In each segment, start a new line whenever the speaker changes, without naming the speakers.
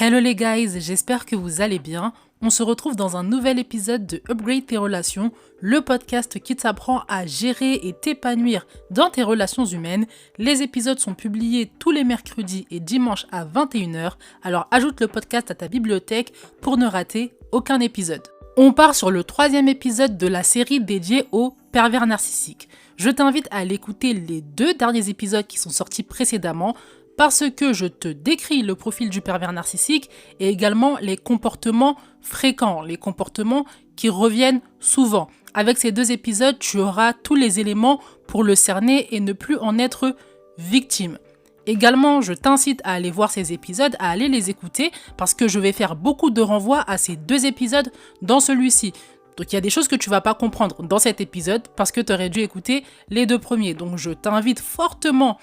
Hello les guys, j'espère que vous allez bien. On se retrouve dans un nouvel épisode de Upgrade tes relations, le podcast qui t'apprend à gérer et t'épanouir dans tes relations humaines. Les épisodes sont publiés tous les mercredis et dimanches à 21h, alors ajoute le podcast à ta bibliothèque pour ne rater aucun épisode. On part sur le 3e épisode de la série dédiée aux pervers narcissiques. Je t'invite à aller écouter les 2 derniers épisodes qui sont sortis précédemment, parce que je te décris le profil du pervers narcissique et également les comportements fréquents, les comportements qui reviennent souvent. Avec ces 2 épisodes, tu auras tous les éléments pour le cerner et ne plus en être victime. Également, je t'incite à aller voir ces épisodes, à aller les écouter, parce que je vais faire beaucoup de renvois à ces 2 épisodes dans celui-ci. Donc il y a des choses que tu vas pas comprendre dans cet épisode parce que tu aurais dû écouter les 2 premiers. Donc je t'invite fortement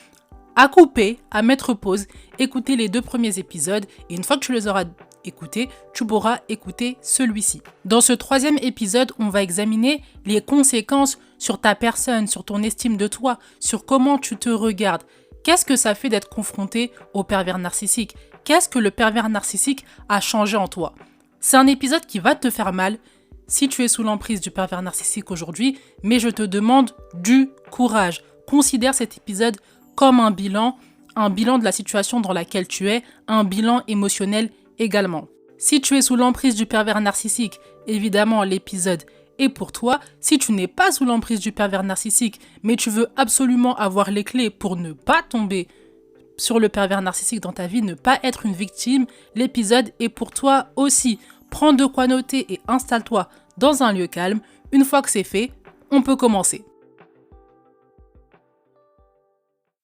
à couper, à mettre pause, écouter les 2 premiers épisodes et une fois que tu les auras écoutés, tu pourras écouter celui-ci. Dans ce 3e épisode, on va examiner les conséquences sur ta personne, sur ton estime de toi, sur comment tu te regardes. Qu'est-ce que ça fait d'être confronté au pervers narcissique? Qu'est-ce que le pervers narcissique a changé en toi? C'est un épisode qui va te faire mal si tu es sous l'emprise du pervers narcissique aujourd'hui, mais je te demande du courage. Considère cet épisode comme un bilan de la situation dans laquelle tu es, un bilan émotionnel également. Si tu es sous l'emprise du pervers narcissique, évidemment l'épisode est pour toi. Si tu n'es pas sous l'emprise du pervers narcissique, mais tu veux absolument avoir les clés pour ne pas tomber sur le pervers narcissique dans ta vie, ne pas être une victime, l'épisode est pour toi aussi. Prends de quoi noter et installe-toi dans un lieu calme. Une fois que c'est fait, on peut commencer.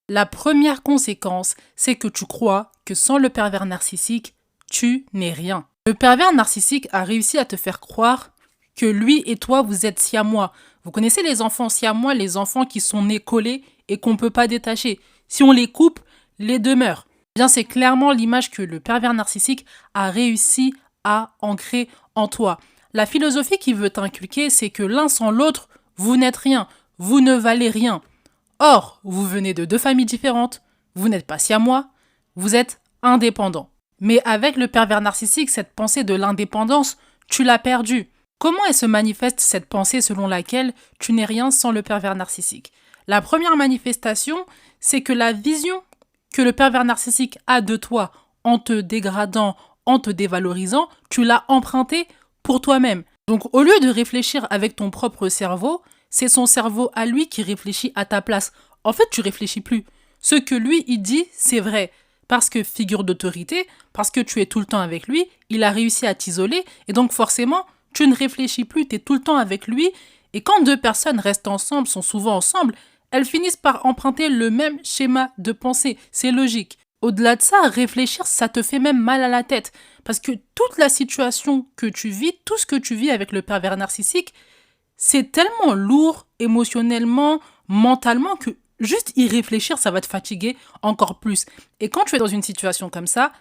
La première conséquence, c'est que tu crois que sans le pervers narcissique, tu n'es rien. Le pervers narcissique a réussi à te faire croire que lui et toi, vous êtes siamois. Vous connaissez les enfants siamois, les enfants qui sont nés collés et qu'on ne peut pas détacher. Si on les coupe, les 2 meurent. Bien, c'est clairement l'image que le pervers narcissique a réussi à ancrer en toi. La philosophie qu'il veut t'inculquer, c'est que l'un sans l'autre, vous n'êtes rien, vous ne valez rien. Or, vous venez de 2 familles différentes, vous n'êtes pas siamois, vous êtes indépendants. Mais avec le pervers narcissique, cette pensée de l'indépendance, tu l'as perdue. Comment elle se manifeste cette pensée selon laquelle tu n'es rien sans le pervers narcissique? La première manifestation, c'est que la vision que le pervers narcissique a de toi en te dégradant, en te dévalorisant, tu l'as empruntée pour toi-même. Donc au lieu de réfléchir avec ton propre cerveau, c'est son cerveau à lui qui réfléchit à ta place. En fait, tu réfléchis plus. Ce que lui, il dit, c'est vrai. Parce que figure d'autorité, parce que tu es tout le temps avec lui, il a réussi à t'isoler et donc forcément, tu ne réfléchis plus, tu es tout le temps avec lui. Et quand 2 personnes restent ensemble, sont souvent ensemble, elles finissent par emprunter le même schéma de pensée. C'est logique. Au-delà de ça, réfléchir, ça te fait même mal à la tête. Parce que toute la situation que tu vis, tout ce que tu vis avec le pervers narcissique, c'est tellement lourd émotionnellement, mentalement, que juste y réfléchir, ça va te fatiguer encore plus. Et quand tu es dans une situation comme ça,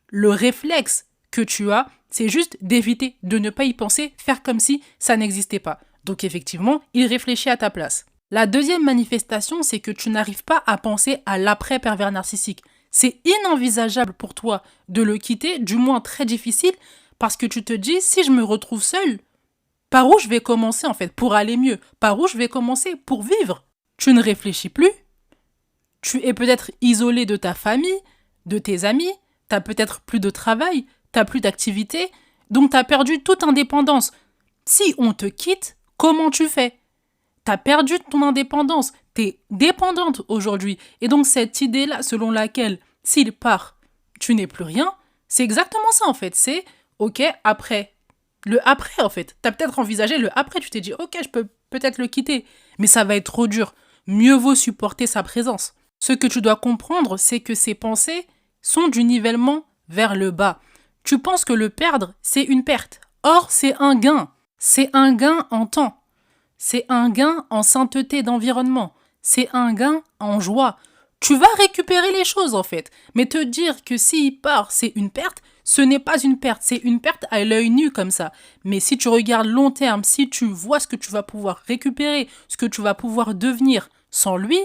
le réflexe que tu as, c'est juste d'éviter, de ne pas y penser, faire comme si ça n'existait pas. Donc effectivement, il réfléchit à ta place. La deuxième manifestation, c'est que tu n'arrives pas à penser à l'après-pervers narcissique. C'est inenvisageable pour toi de le quitter, du moins très difficile, parce que tu te dis, si je me retrouve seule, par où je vais commencer en fait pour aller mieux? Par où je vais commencer pour vivre? Tu ne réfléchis plus. Tu es peut-être isolé de ta famille, de tes amis. Tu n'as peut-être plus de travail. Tu n'as plus d'activité. Donc tu as perdu toute indépendance. Si on te quitte, comment tu fais? Tu as perdu ton indépendance. Tu es dépendante aujourd'hui. Et donc cette idée-là selon laquelle s'il part, tu n'es plus rien, c'est exactement ça en fait. C'est ok, après. Le après, en fait. Tu as peut-être envisagé le après. Tu t'es dit, ok, je peux peut-être le quitter. Mais ça va être trop dur. Mieux vaut supporter sa présence. Ce que tu dois comprendre, c'est que ces pensées sont du nivellement vers le bas. Tu penses que le perdre, c'est une perte. Or, c'est un gain. C'est un gain en temps. C'est un gain en sainteté d'environnement. C'est un gain en joie. Tu vas récupérer les choses, en fait. Mais te dire que s'il part, c'est une perte, ce n'est pas une perte, c'est une perte à l'œil nu comme ça. Mais si tu regardes long terme, si tu vois ce que tu vas pouvoir récupérer, ce que tu vas pouvoir devenir sans lui,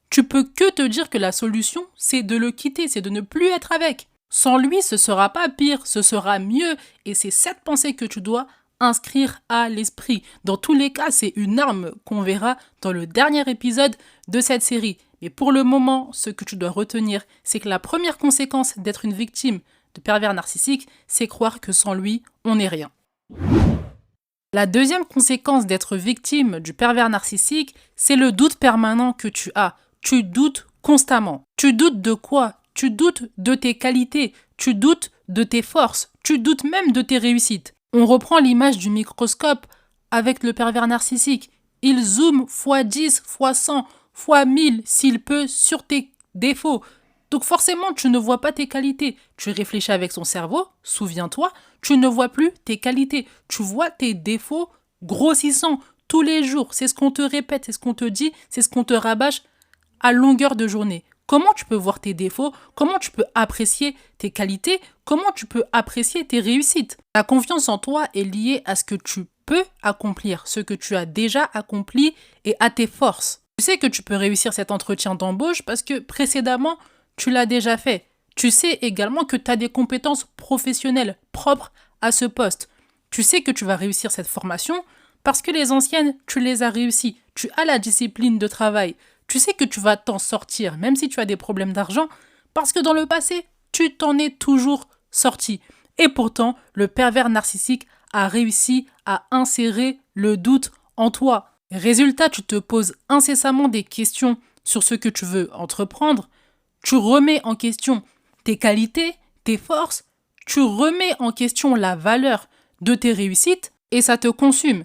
tu peux que te dire que la solution, c'est de le quitter, c'est de ne plus être avec. Sans lui, ce sera pas pire, ce sera mieux. Et c'est cette pensée que tu dois inscrire à l'esprit. Dans tous les cas, c'est une arme qu'on verra dans le dernier épisode de cette série. Mais pour le moment, ce que tu dois retenir, c'est que la première conséquence d'être une victime de pervers narcissique, c'est croire que sans lui, on n'est rien. La deuxième conséquence d'être victime du pervers narcissique, c'est le doute permanent que tu as. Tu doutes constamment. Tu doutes de quoi? Tu doutes de tes qualités, tu doutes de tes forces, tu doutes même de tes réussites. On reprend l'image du microscope avec le pervers narcissique. Il zoome x10, x100, x1000 s'il peut sur tes défauts. Donc forcément, tu ne vois pas tes qualités. Tu réfléchis avec son cerveau, souviens-toi, tu ne vois plus tes qualités. Tu vois tes défauts grossissant tous les jours. C'est ce qu'on te répète, c'est ce qu'on te dit, c'est ce qu'on te rabâche à longueur de journée. Comment tu peux voir tes défauts? Comment tu peux apprécier tes qualités? Comment tu peux apprécier tes réussites? La confiance en toi est liée à ce que tu peux accomplir, ce que tu as déjà accompli et à tes forces. Tu sais que tu peux réussir cet entretien d'embauche parce que précédemment, tu l'as déjà fait. Tu sais également que tu as des compétences professionnelles propres à ce poste. Tu sais que tu vas réussir cette formation parce que les anciennes, tu les as réussies. Tu as la discipline de travail. Tu sais que tu vas t'en sortir, même si tu as des problèmes d'argent, parce que dans le passé, tu t'en es toujours sorti. Et pourtant, le pervers narcissique a réussi à insérer le doute en toi. Résultat, tu te poses incessamment des questions sur ce que tu veux entreprendre. Tu remets en question tes qualités, tes forces. Tu remets en question la valeur de tes réussites et ça te consume.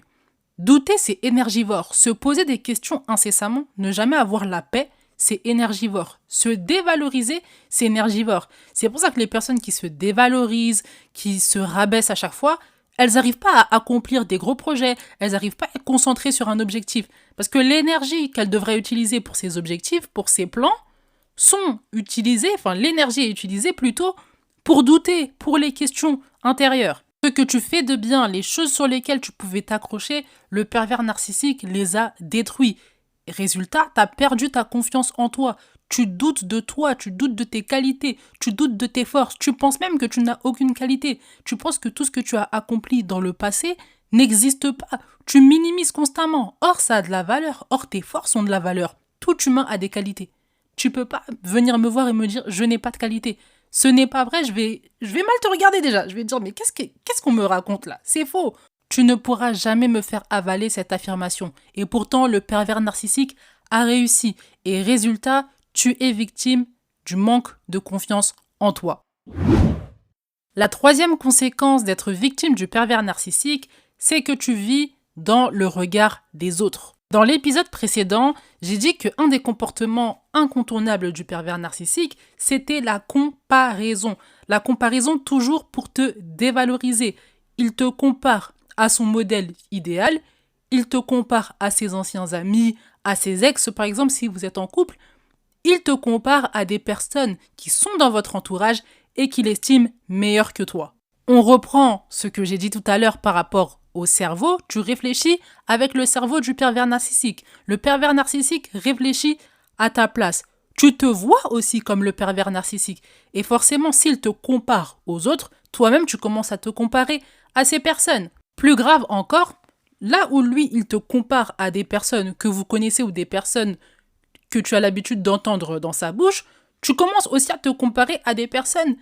Douter, c'est énergivore. Se poser des questions incessamment, ne jamais avoir la paix, c'est énergivore. Se dévaloriser, c'est énergivore. C'est pour ça que les personnes qui se dévalorisent, qui se rabaissent à chaque fois, elles n'arrivent pas à accomplir des gros projets, elles n'arrivent pas à être concentrées sur un objectif. Parce que l'énergie qu'elles devraient utiliser pour ces objectifs, pour ces plans, l'énergie est utilisée plutôt pour douter, pour les questions intérieures. Ce que tu fais de bien, les choses sur lesquelles tu pouvais t'accrocher, le pervers narcissique les a détruits. Résultat, tu as perdu ta confiance en toi. Tu doutes de toi, tu doutes de tes qualités, tu doutes de tes forces. Tu penses même que tu n'as aucune qualité. Tu penses que tout ce que tu as accompli dans le passé n'existe pas. Tu minimises constamment. Or, ça a de la valeur. Or, tes forces ont de la valeur. Tout humain a des qualités. Tu peux pas venir me voir et me dire « je n'ai pas de qualité ». Ce n'est pas vrai, je vais mal te regarder déjà. Je vais te dire, mais qu'est-ce qu'on me raconte là? C'est faux. Tu ne pourras jamais me faire avaler cette affirmation. Et pourtant, le pervers narcissique a réussi. Et résultat, tu es victime du manque de confiance en toi. La troisième conséquence d'être victime du pervers narcissique, c'est que tu vis dans le regard des autres. Dans l'épisode précédent, j'ai dit qu'un des comportements incontournables du pervers narcissique, c'était la comparaison. La comparaison toujours pour te dévaloriser. Il te compare à son modèle idéal, il te compare à ses anciens amis, à ses ex par exemple si vous êtes en couple, il te compare à des personnes qui sont dans votre entourage et qu'il estime meilleures que toi. On reprend ce que j'ai dit tout à l'heure par rapport au cerveau, tu réfléchis avec le cerveau du pervers narcissique. Le pervers narcissique réfléchit à ta place. Tu te vois aussi comme le pervers narcissique. Et forcément, s'il te compare aux autres, toi-même, tu commences à te comparer à ces personnes. Plus grave encore, là où lui, il te compare à des personnes que vous connaissez ou des personnes que tu as l'habitude d'entendre dans sa bouche, tu commences aussi à te comparer à des personnes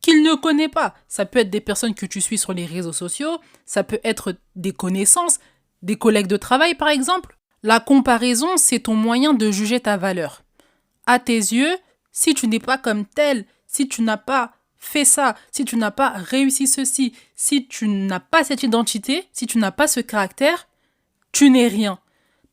qu'il ne connaît pas. Ça peut être des personnes que tu suis sur les réseaux sociaux, ça peut être des connaissances, des collègues de travail par exemple. La comparaison, c'est ton moyen de juger ta valeur. À tes yeux, si tu n'es pas comme tel, si tu n'as pas fait ça, si tu n'as pas réussi ceci, si tu n'as pas cette identité, si tu n'as pas ce caractère, tu n'es rien.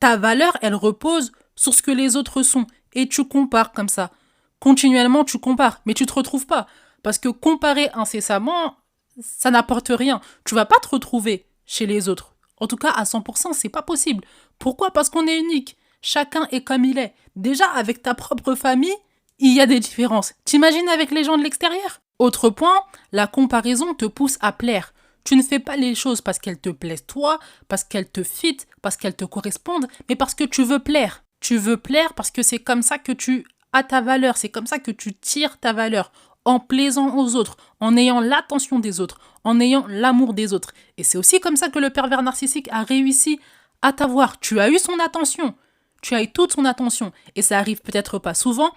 Ta valeur, elle repose sur ce que les autres sont et tu compares comme ça. Continuellement, tu compares, mais tu ne te retrouves pas. Parce que comparer incessamment, ça n'apporte rien. Tu vas pas te retrouver chez les autres. En tout cas, à 100%, c'est pas possible. Pourquoi? Parce qu'on est unique. Chacun est comme il est. Déjà, avec ta propre famille, il y a des différences. T'imagines avec les gens de l'extérieur? Autre point, la comparaison te pousse à plaire. Tu ne fais pas les choses parce qu'elles te plaisent toi, parce qu'elles te fit, parce qu'elles te correspondent, mais parce que tu veux plaire. Tu veux plaire parce que c'est comme ça que tu as ta valeur, c'est comme ça que tu tires ta valeur. en plaisant aux autres, en ayant l'attention des autres, en ayant l'amour des autres. Et c'est aussi comme ça que le pervers narcissique a réussi à t'avoir. Tu as eu son attention. Tu as eu toute son attention. Et ça arrive peut-être pas souvent.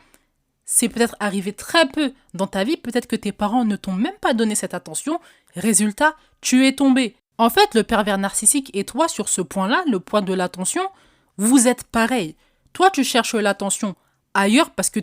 C'est peut-être arrivé très peu dans ta vie. Peut-être que tes parents ne t'ont même pas donné cette attention. Résultat, tu es tombé. En fait, le pervers narcissique et toi, sur ce point-là, le point de l'attention, vous êtes pareil. Toi, tu cherches l'attention ailleurs parce que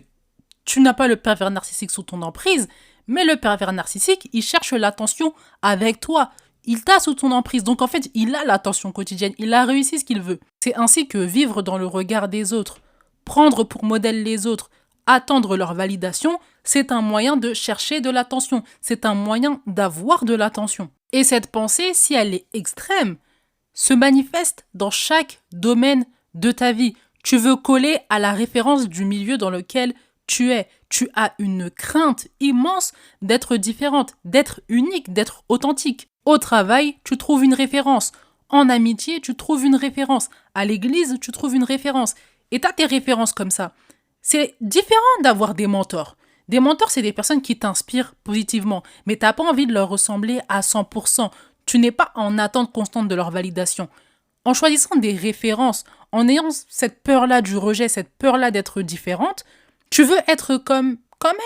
tu n'as pas le pervers narcissique sous ton emprise, mais le pervers narcissique, il cherche l'attention avec toi. Il t'a sous ton emprise. Donc en fait, il a l'attention quotidienne. Il a réussi ce qu'il veut. C'est ainsi que vivre dans le regard des autres, prendre pour modèle les autres, attendre leur validation, c'est un moyen de chercher de l'attention. C'est un moyen d'avoir de l'attention. Et cette pensée, si elle est extrême, se manifeste dans chaque domaine de ta vie. Tu veux coller à la référence du milieu dans lequel tu es. Tu as une crainte immense d'être différente, d'être unique, d'être authentique. Au travail, tu trouves une référence. En amitié, tu trouves une référence. À l'église, tu trouves une référence. Et tu as tes références comme ça. C'est différent d'avoir des mentors. Des mentors, c'est des personnes qui t'inspirent positivement, mais tu n'as pas envie de leur ressembler à 100%. Tu n'es pas en attente constante de leur validation. En choisissant des références, en ayant cette peur-là du rejet, cette peur-là d'être différente, tu veux être comme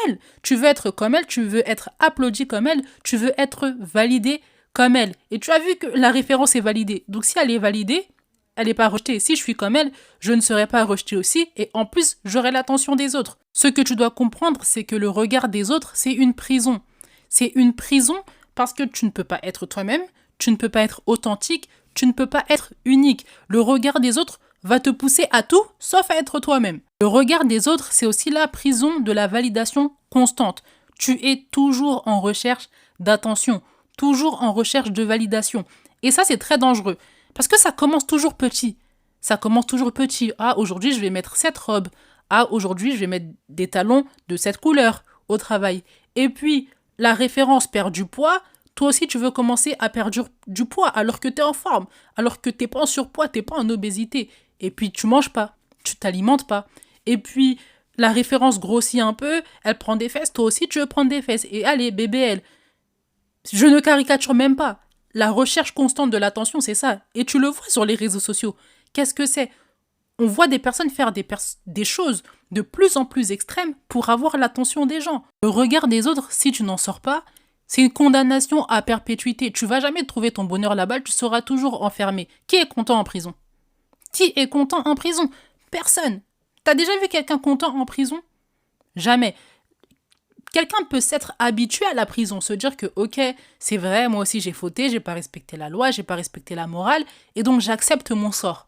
elle. Tu veux être comme elle, tu veux être applaudi comme elle, tu veux être validé comme elle. Et tu as vu que la référence est validée. Donc si elle est validée, elle n'est pas rejetée. Si je suis comme elle, je ne serai pas rejetée aussi. Et en plus, j'aurai l'attention des autres. Ce que tu dois comprendre, c'est que le regard des autres, c'est une prison. C'est une prison parce que tu ne peux pas être toi-même, tu ne peux pas être authentique, tu ne peux pas être unique. Le regard des autres va te pousser à tout, sauf à être toi-même. Le regard des autres, c'est aussi la prison de la validation constante. Tu es toujours en recherche d'attention, toujours en recherche de validation. Et ça, c'est très dangereux. Parce que ça commence toujours petit. Ça commence toujours petit. Ah, aujourd'hui, je vais mettre cette robe. Ah, aujourd'hui, je vais mettre des talons de cette couleur au travail. Et puis, la référence perd du poids. Toi aussi, tu veux commencer à perdre du poids alors que tu es en forme, alors que tu n'es pas en surpoids, tu n'es pas en obésité. Et puis, tu manges pas, tu t'alimentes pas. Et puis, la référence grossit un peu, elle prend des fesses, toi aussi, tu veux prendre des fesses. Et allez, bébé, elle. Je ne caricature même pas. La recherche constante de l'attention, c'est ça. Et tu le vois sur les réseaux sociaux. Qu'est-ce que c'est ? On voit des personnes faire des choses de plus en plus extrêmes pour avoir l'attention des gens. Le regard des autres, si tu n'en sors pas, c'est une condamnation à perpétuité. Tu vas jamais trouver ton bonheur là-bas, tu seras toujours enfermé. Qui est content en prison ? Qui est content en prison ? Personne. T'as déjà vu quelqu'un content en prison ? Jamais. Quelqu'un peut s'être habitué à la prison, se dire que ok, c'est vrai, moi aussi j'ai fauté, j'ai pas respecté la loi, j'ai pas respecté la morale, et donc j'accepte mon sort.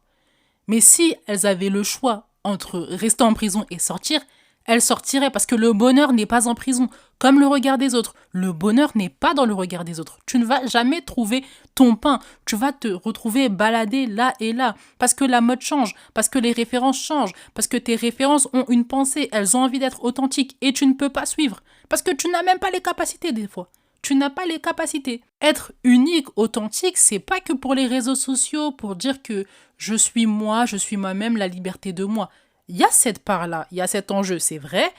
Mais si elles avaient le choix entre rester en prison et sortir, elles sortiraient parce que le bonheur n'est pas en prison, comme le regard des autres. Le bonheur n'est pas dans le regard des autres. Tu ne vas jamais trouver ton pain. Tu vas te retrouver baladé là et là parce que la mode change, parce que les références changent, parce que tes références ont une pensée, elles ont envie d'être authentiques et tu ne peux pas suivre parce que tu n'as même pas les capacités des fois. Tu n'as pas les capacités. Être unique, authentique, c'est pas que pour les réseaux sociaux, pour dire que je suis moi, je suis moi-même, la liberté de moi. Il y a cette part-là, il y a cet enjeu, c'est vrai,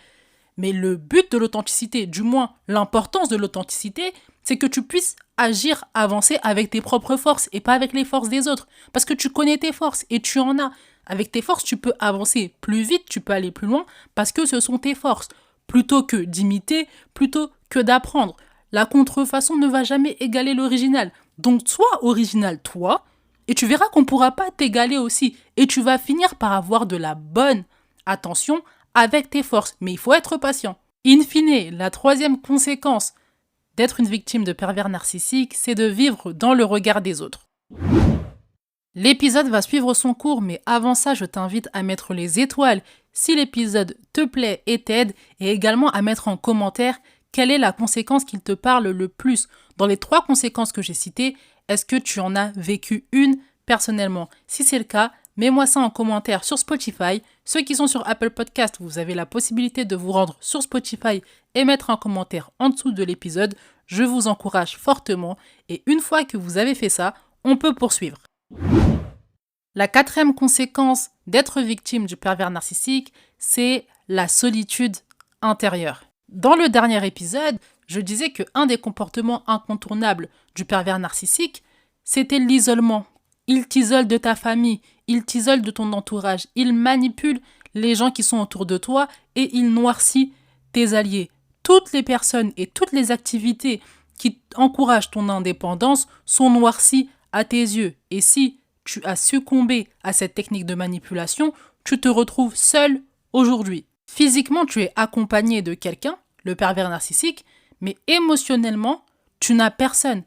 mais le but de l'authenticité, du moins l'importance de l'authenticité, c'est que tu puisses agir, avancer avec tes propres forces et pas avec les forces des autres. Parce que tu connais tes forces et tu en as. Avec tes forces, tu peux avancer plus vite, tu peux aller plus loin parce que ce sont tes forces. Plutôt que d'imiter, plutôt que d'apprendre. La contrefaçon ne va jamais égaler l'original. Donc sois original, toi, et tu verras qu'on ne pourra pas t'égaler aussi. Et tu vas finir par avoir de la bonne attention avec tes forces. Mais il faut être patient. In fine, la troisième conséquence d'être une victime de pervers narcissique, c'est de vivre dans le regard des autres. L'épisode va suivre son cours, mais avant ça, je t'invite à mettre les étoiles si l'épisode te plaît et t'aide, et également à mettre en commentaire quelle est la conséquence qui te parle le plus. Dans les 3 conséquences que j'ai citées, est-ce que tu en as vécu une personnellement ? Si c'est le cas, mets-moi ça en commentaire sur Spotify. Ceux qui sont sur Apple Podcast, vous avez la possibilité de vous rendre sur Spotify et mettre un commentaire en dessous de l'épisode. Je vous encourage fortement et une fois que vous avez fait ça, on peut poursuivre. La 4e conséquence d'être victime du pervers narcissique, c'est la solitude intérieure. Dans le dernier épisode, je disais que un des comportements incontournables du pervers narcissique, c'était l'isolement. Il t'isole de ta famille, il t'isole de ton entourage, il manipule les gens qui sont autour de toi et il noircit tes alliés. Toutes les personnes et toutes les activités qui encouragent ton indépendance sont noircies à tes yeux. Et si tu as succombé à cette technique de manipulation, tu te retrouves seul aujourd'hui. Physiquement, tu es accompagné de quelqu'un, le pervers narcissique, mais émotionnellement, tu n'as personne.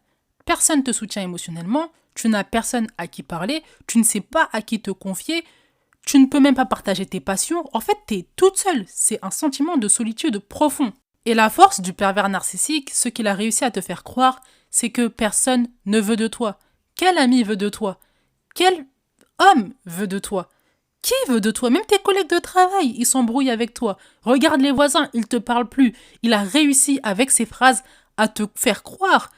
Personne ne te soutient émotionnellement, tu n'as personne à qui parler, tu ne sais pas à qui te confier, tu ne peux même pas partager tes passions. En fait, tu es toute seule. C'est un sentiment de solitude profond. Et la force du pervers narcissique, ce qu'il a réussi à te faire croire, c'est que personne ne veut de toi. Quel ami veut de toi? Quel homme veut de toi? Qui veut de toi? Même tes collègues de travail, ils s'embrouillent avec toi. Regarde les voisins, ils te parlent plus. Il a réussi avec ses phrases à te faire croire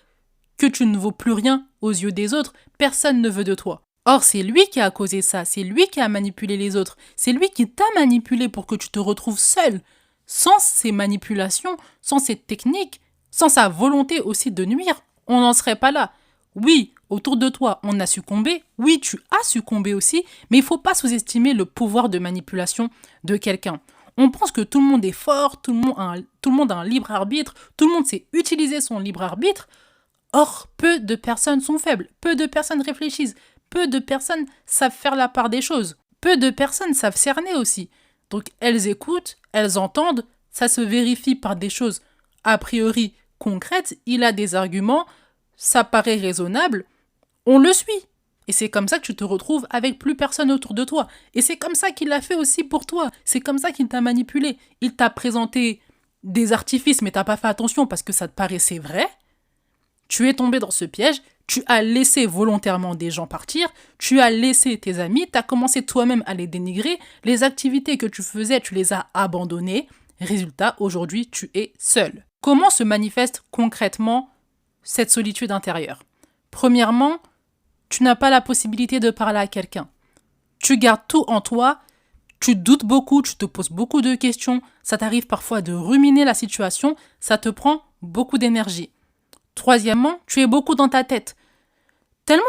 que tu ne vaux plus rien aux yeux des autres. Personne ne veut de toi. Or, c'est lui qui a causé ça, c'est lui qui a manipulé les autres, c'est lui qui t'a manipulé pour que tu te retrouves seul. Sans ces manipulations, sans cette technique, sans sa volonté aussi de nuire, on n'en serait pas là. Oui, autour de toi, on a succombé, oui, tu as succombé aussi, mais il ne faut pas sous-estimer le pouvoir de manipulation de quelqu'un. On pense que tout le monde est fort, tout le monde a un libre arbitre, tout le monde sait utiliser son libre arbitre. Or, peu de personnes sont faibles, peu de personnes réfléchissent, peu de personnes savent faire la part des choses. Peu de personnes savent cerner aussi. Donc elles écoutent, elles entendent, ça se vérifie par des choses a priori concrètes, il a des arguments, ça paraît raisonnable, on le suit. Et c'est comme ça que tu te retrouves avec plus personne autour de toi. Et c'est comme ça qu'il l'a fait aussi pour toi. C'est comme ça qu'il t'a manipulé. Il t'a présenté des artifices, mais t'as pas fait attention parce que ça te paraissait vrai. Tu es tombé dans ce piège, tu as laissé volontairement des gens partir, tu as laissé tes amis, tu as commencé toi-même à les dénigrer, les activités que tu faisais, tu les as abandonnées. Résultat, aujourd'hui, tu es seul. Comment se manifeste concrètement cette solitude intérieure? Premièrement, tu n'as pas la possibilité de parler à quelqu'un. Tu gardes tout en toi, tu doutes beaucoup, tu te poses beaucoup de questions, ça t'arrive parfois de ruminer la situation, ça te prend beaucoup d'énergie. Troisièmement, tu es beaucoup dans ta tête. Tellement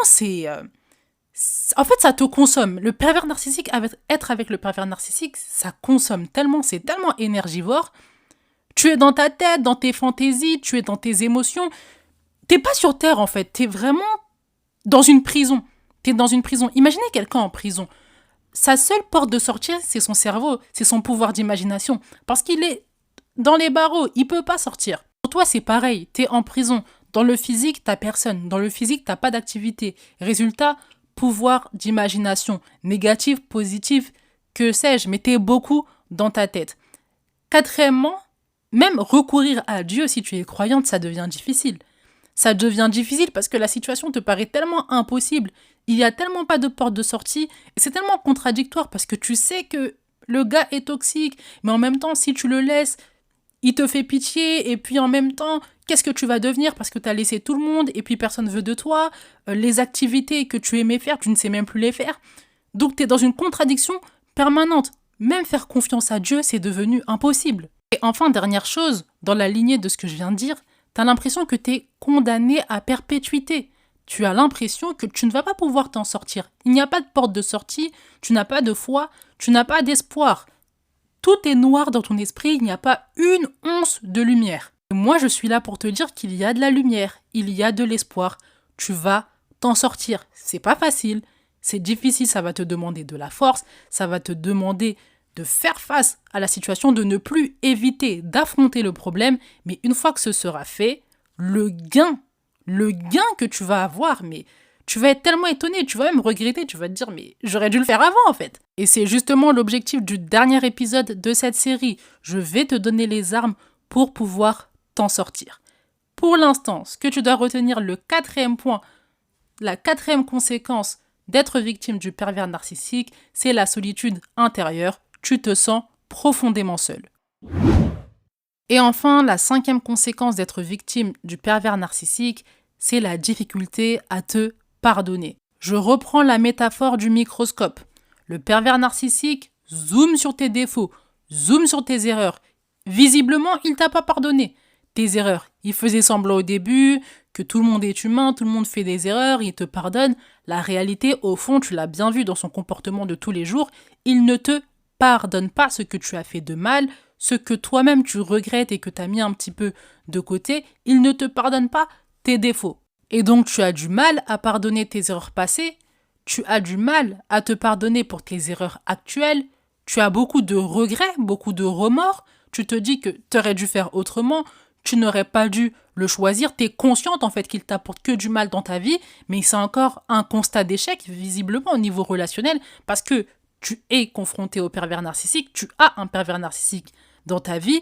en fait, ça te consomme. Le pervers narcissique, être avec le pervers narcissique, ça consomme tellement, c'est tellement énergivore. Tu es dans ta tête, dans tes fantaisies, tu es dans tes émotions. T'es pas sur Terre, en fait. T'es vraiment dans une prison. T'es dans une prison. Imaginez quelqu'un en prison. Sa seule porte de sortie, c'est son cerveau, c'est son pouvoir d'imagination. Parce qu'il est dans les barreaux, il peut pas sortir. Pour toi, c'est pareil. T'es en prison. Dans le physique, t'as personne. Dans le physique, t'as pas d'activité. Résultat, pouvoir d'imagination. Négatif, positif, que sais-je, mais t'es beaucoup dans ta tête. Quatrièmement, même recourir à Dieu si tu es croyante, ça devient difficile. Ça devient difficile parce que la situation te paraît tellement impossible. Il n'y a tellement pas de porte de sortie. Et c'est tellement contradictoire parce que tu sais que le gars est toxique. Mais en même temps, si tu le laisses, il te fait pitié, et puis en même temps, qu'est-ce que tu vas devenir parce que tu as laissé tout le monde, et puis personne ne veut de toi, les activités que tu aimais faire, tu ne sais même plus les faire. Donc tu es dans une contradiction permanente. Même faire confiance à Dieu, c'est devenu impossible. Et enfin, dernière chose, dans la lignée de ce que je viens de dire, tu as l'impression que tu es condamné à perpétuité. Tu as l'impression que tu ne vas pas pouvoir t'en sortir. Il n'y a pas de porte de sortie, tu n'as pas de foi, tu n'as pas d'espoir. Tout est noir dans ton esprit, il n'y a pas une once de lumière. Et moi, je suis là pour te dire qu'il y a de la lumière, il y a de l'espoir. Tu vas t'en sortir. C'est pas facile, c'est difficile, ça va te demander de la force, ça va te demander de faire face à la situation, de ne plus éviter d'affronter le problème. Mais une fois que ce sera fait, le gain que tu vas avoir, mais tu vas être tellement étonné, tu vas même regretter, tu vas te dire mais j'aurais dû le faire avant en fait. Et c'est justement l'objectif du dernier épisode de cette série. Je vais te donner les armes pour pouvoir t'en sortir. Pour l'instant, ce que tu dois retenir, le quatrième point, la quatrième conséquence d'être victime du pervers narcissique, c'est la solitude intérieure. Tu te sens profondément seul. Et enfin, la cinquième conséquence d'être victime du pervers narcissique, c'est la difficulté à te pardonner. Je reprends la métaphore du microscope. Le pervers narcissique zoome sur tes défauts, zoome sur tes erreurs, Visiblement, il t'a pas pardonné tes erreurs. Il faisait semblant au début que tout le monde est humain, tout le monde fait des erreurs, il te pardonne. La réalité, au fond, tu l'as bien vu dans son comportement de tous les jours, il ne te pardonne pas ce que tu as fait de mal, ce que toi-même tu regrettes et que tu as mis un petit peu de côté, il ne te pardonne pas tes défauts. Et donc tu as du mal à pardonner tes erreurs passées, tu as du mal à te pardonner pour tes erreurs actuelles, tu as beaucoup de regrets, beaucoup de remords, tu te dis que tu aurais dû faire autrement, tu n'aurais pas dû le choisir, tu es consciente en fait qu'il t'apporte que du mal dans ta vie, mais c'est encore un constat d'échec visiblement au niveau relationnel parce que tu es confronté au pervers narcissique, tu as un pervers narcissique dans ta vie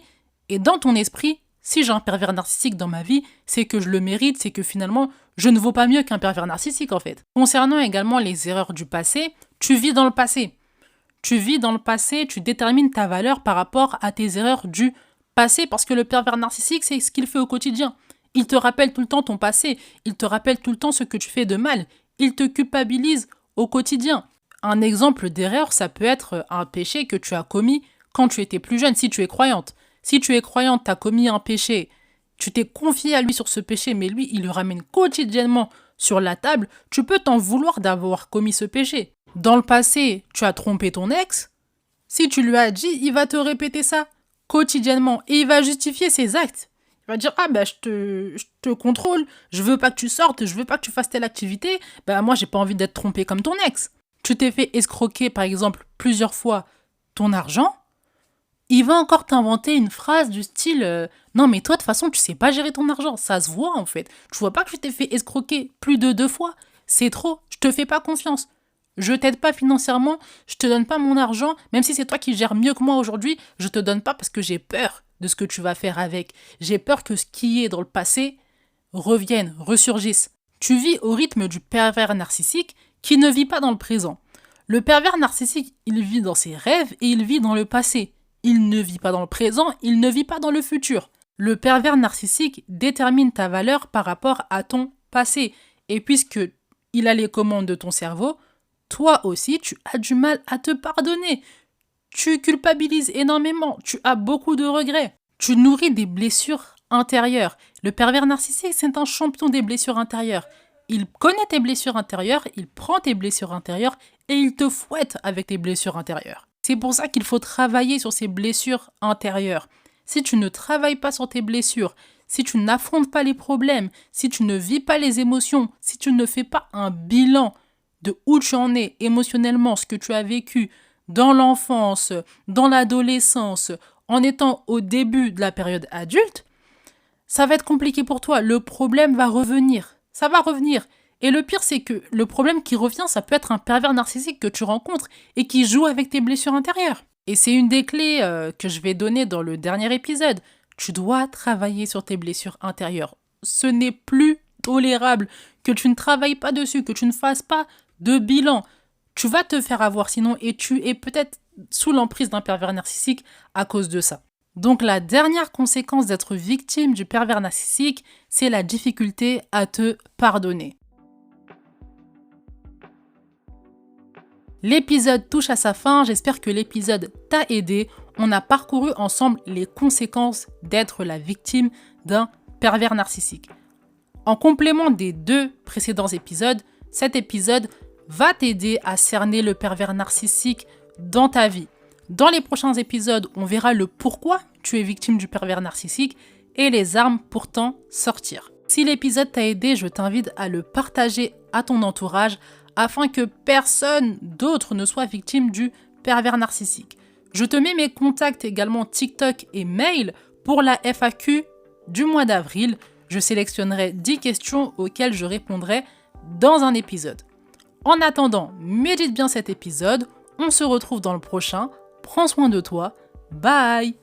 et dans ton esprit, si j'ai un pervers narcissique dans ma vie, c'est que je le mérite, c'est que finalement, je ne vaux pas mieux qu'un pervers narcissique en fait. Concernant également les erreurs du passé, tu vis dans le passé. Tu vis dans le passé, tu détermines ta valeur par rapport à tes erreurs du passé parce que le pervers narcissique, c'est ce qu'il fait au quotidien. Il te rappelle tout le temps ton passé, il te rappelle tout le temps ce que tu fais de mal, il te culpabilise au quotidien. Un exemple d'erreur, ça peut être un péché que tu as commis quand tu étais plus jeune, si tu es croyante. Si tu es croyante, tu as commis un péché, tu t'es confié à lui sur ce péché, mais lui, il le ramène quotidiennement sur la table, tu peux t'en vouloir d'avoir commis ce péché. Dans le passé, tu as trompé ton ex, si tu lui as dit, il va te répéter ça quotidiennement et il va justifier ses actes. Il va dire, ah ben je te contrôle, je veux pas que tu sortes, je veux pas que tu fasses telle activité, ben moi j'ai pas envie d'être trompé comme ton ex. Tu t'es fait escroquer par exemple plusieurs fois ton argent, il va encore t'inventer une phrase du style non mais toi de toute façon tu sais pas gérer ton argent, ça se voit en fait. Tu vois pas que tu t'es fait escroquer plus de 2 fois, c'est trop, je te fais pas confiance. Je t'aide pas financièrement, je te donne pas mon argent, même si c'est toi qui gères mieux que moi aujourd'hui, je te donne pas parce que j'ai peur de ce que tu vas faire avec. J'ai peur que ce qui est dans le passé revienne, ressurgisse. Tu vis au rythme du pervers narcissique qui ne vit pas dans le présent. Le pervers narcissique, il vit dans ses rêves et il vit dans le passé. Il ne vit pas dans le présent, il ne vit pas dans le futur. Le pervers narcissique détermine ta valeur par rapport à ton passé. Et puisque il a les commandes de ton cerveau, toi aussi, tu as du mal à te pardonner. Tu culpabilises énormément, tu as beaucoup de regrets. Tu nourris des blessures intérieures. Le pervers narcissique, c'est un champion des blessures intérieures. Il connaît tes blessures intérieures, il prend tes blessures intérieures et il te fouette avec tes blessures intérieures. C'est pour ça qu'il faut travailler sur ces blessures intérieures. Si tu ne travailles pas sur tes blessures, si tu n'affrontes pas les problèmes, si tu ne vis pas les émotions, si tu ne fais pas un bilan de où tu en es émotionnellement, ce que tu as vécu dans l'enfance, dans l'adolescence, en étant au début de la période adulte, ça va être compliqué pour toi. Le problème va revenir. Ça va revenir. Et le pire, c'est que le problème qui revient, ça peut être un pervers narcissique que tu rencontres et qui joue avec tes blessures intérieures. Et c'est une des clés que je vais donner dans le dernier épisode. Tu dois travailler sur tes blessures intérieures. Ce n'est plus tolérable que tu ne travailles pas dessus, que tu ne fasses pas de bilan. Tu vas te faire avoir sinon et tu es peut-être sous l'emprise d'un pervers narcissique à cause de ça. Donc la dernière conséquence d'être victime du pervers narcissique, c'est la difficulté à te pardonner. L'épisode touche à sa fin, j'espère que l'épisode t'a aidé. On a parcouru ensemble les conséquences d'être la victime d'un pervers narcissique. En complément des 2 précédents épisodes, cet épisode va t'aider à cerner le pervers narcissique dans ta vie. Dans les prochains épisodes, on verra le pourquoi tu es victime du pervers narcissique et les armes pour t'en sortir. Si l'épisode t'a aidé, je t'invite à le partager à ton entourage afin que personne d'autre ne soit victime du pervers narcissique. Je te mets mes contacts également TikTok et mail pour la FAQ du mois d'avril. Je sélectionnerai 10 questions auxquelles je répondrai dans un épisode. En attendant, médite bien cet épisode. On se retrouve dans le prochain. Prends soin de toi. Bye!